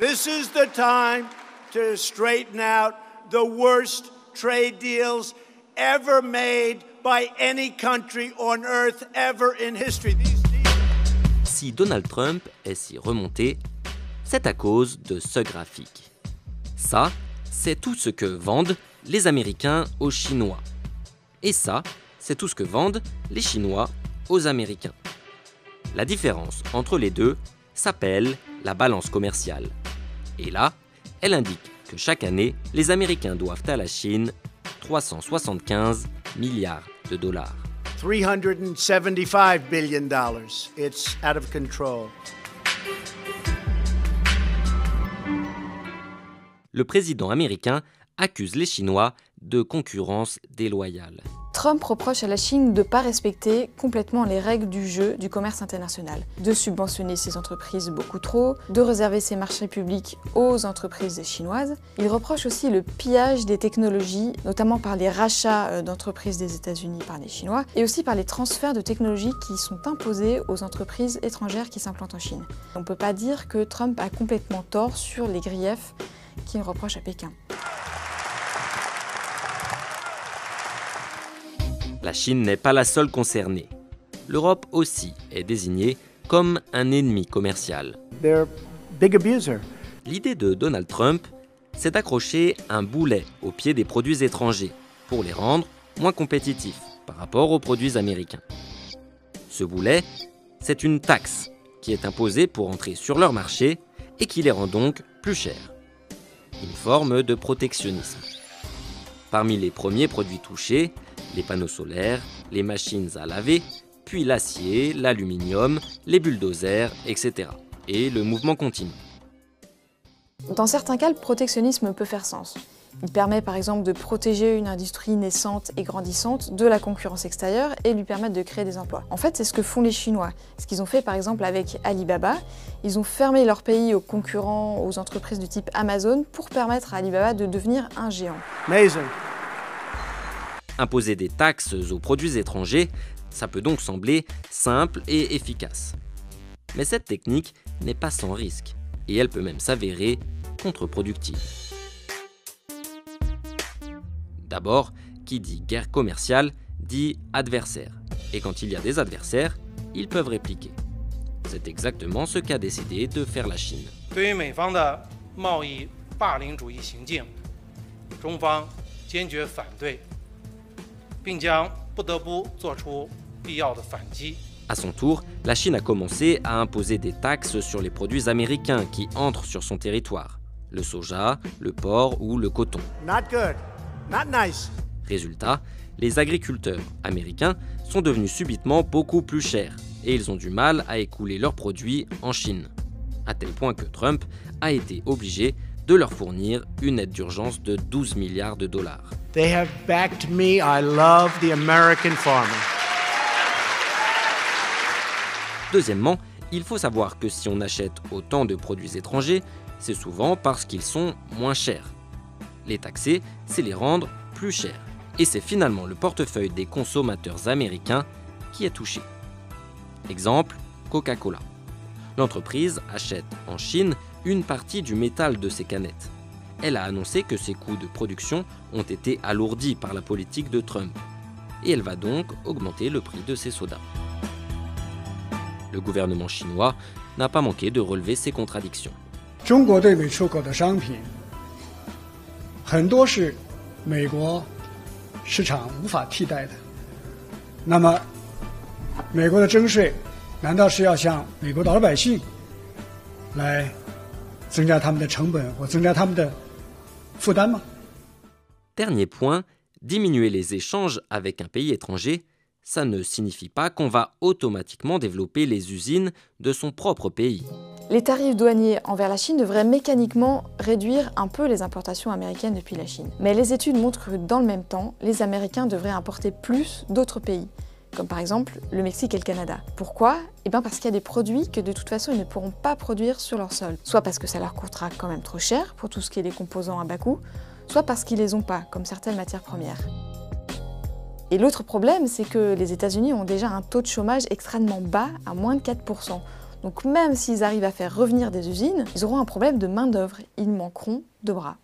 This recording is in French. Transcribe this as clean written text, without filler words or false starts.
This is the time to straighten out the worst trade deals ever made by any country on earth ever in history. Si Donald Trump est si remonté, c'est à cause de ce graphique. Ça, c'est tout ce que vendent les Américains aux Chinois. Et ça, c'est tout ce que vendent les Chinois aux Américains. La différence entre les deux s'appelle la balance commerciale. Et là, elle indique que chaque année, les Américains doivent à la Chine 375 milliards de dollars. $375 billion. It's out of control. Le président américain accuse les Chinois de concurrence déloyale. Trump reproche à la Chine de ne pas respecter complètement les règles du jeu du commerce international, de subventionner ses entreprises beaucoup trop, de réserver ses marchés publics aux entreprises chinoises. Il reproche aussi le pillage des technologies, notamment par les rachats d'entreprises des États-Unis par les Chinois, et aussi par les transferts de technologies qui sont imposés aux entreprises étrangères qui s'implantent en Chine. On ne peut pas dire que Trump a complètement tort sur les griefs qu'il reproche à Pékin. La Chine n'est pas la seule concernée. L'Europe aussi est désignée comme un ennemi commercial. They're big abuser. L'idée de Donald Trump, c'est d'accrocher un boulet au pied des produits étrangers pour les rendre moins compétitifs par rapport aux produits américains. Ce boulet, c'est une taxe qui est imposée pour entrer sur leur marché et qui les rend donc plus chers. Une forme de protectionnisme. Parmi les premiers produits touchés, les panneaux solaires, les machines à laver, puis l'acier, l'aluminium, les bulldozers, etc. Et le mouvement continue. Dans certains cas, le protectionnisme peut faire sens. Il permet par exemple de protéger une industrie naissante et grandissante de la concurrence extérieure et lui permettre de créer des emplois. En fait, c'est ce que font les Chinois. Ce qu'ils ont fait par exemple avec Alibaba, ils ont fermé leur pays aux concurrents, aux entreprises du type Amazon pour permettre à Alibaba de devenir un géant. Amazing. Imposer des taxes aux produits étrangers, ça peut donc sembler simple et efficace. Mais cette technique n'est pas sans risque, et elle peut même s'avérer contre-productive. D'abord, qui dit guerre commerciale dit adversaire. Et quand il y a des adversaires, ils peuvent répliquer. C'est exactement ce qu'a décidé de faire la Chine. 对于美方的贸易霸凌主义行径，中方坚决反对，并将不得不做出必要的反击。 À son tour, la Chine a commencé à imposer des taxes sur les produits américains qui entrent sur son territoire. Le soja, le porc ou le coton. Not good. Not nice. Résultat, les agriculteurs américains sont devenus subitement beaucoup plus chers et ils ont du mal à écouler leurs produits en Chine. À tel point que Trump a été obligé de leur fournir une aide d'urgence de 12 milliards de dollars. They have backed me. I love the American farmer. Deuxièmement, il faut savoir que si on achète autant de produits étrangers, c'est souvent parce qu'ils sont moins chers. Les taxer, c'est les rendre plus chers. Et c'est finalement le portefeuille des consommateurs américains qui est touché. Exemple, Coca-Cola. L'entreprise achète en Chine une partie du métal de ses canettes. Elle a annoncé que ses coûts de production ont été alourdis par la politique de Trump. Et elle va donc augmenter le prix de ses sodas. Le gouvernement chinois n'a pas manqué de relever ces contradictions. 中国对美出口的商品很多是美国市场无法替代的。那么，美国的征税难道是要向美国的老百姓来增加他们的成本或增加他们的负担吗？ Dernier point, diminuer les échanges avec un pays étranger, ça ne signifie pas qu'on va automatiquement développer les usines de son propre pays. Les tarifs douaniers envers la Chine devraient mécaniquement réduire un peu les importations américaines depuis la Chine. Mais les études montrent que dans le même temps, les Américains devraient importer plus d'autres pays, comme par exemple le Mexique et le Canada. Pourquoi ? Eh bien parce qu'il y a des produits que de toute façon ils ne pourront pas produire sur leur sol. Soit parce que ça leur coûtera quand même trop cher pour tout ce qui est des composants à bas coût, soit parce qu'ils les ont pas, comme certaines matières premières. Et l'autre problème, c'est que les États-Unis ont déjà un taux de chômage extrêmement bas, à moins de 4%. Donc même s'ils arrivent à faire revenir des usines, ils auront un problème de main-d'œuvre, ils manqueront de bras.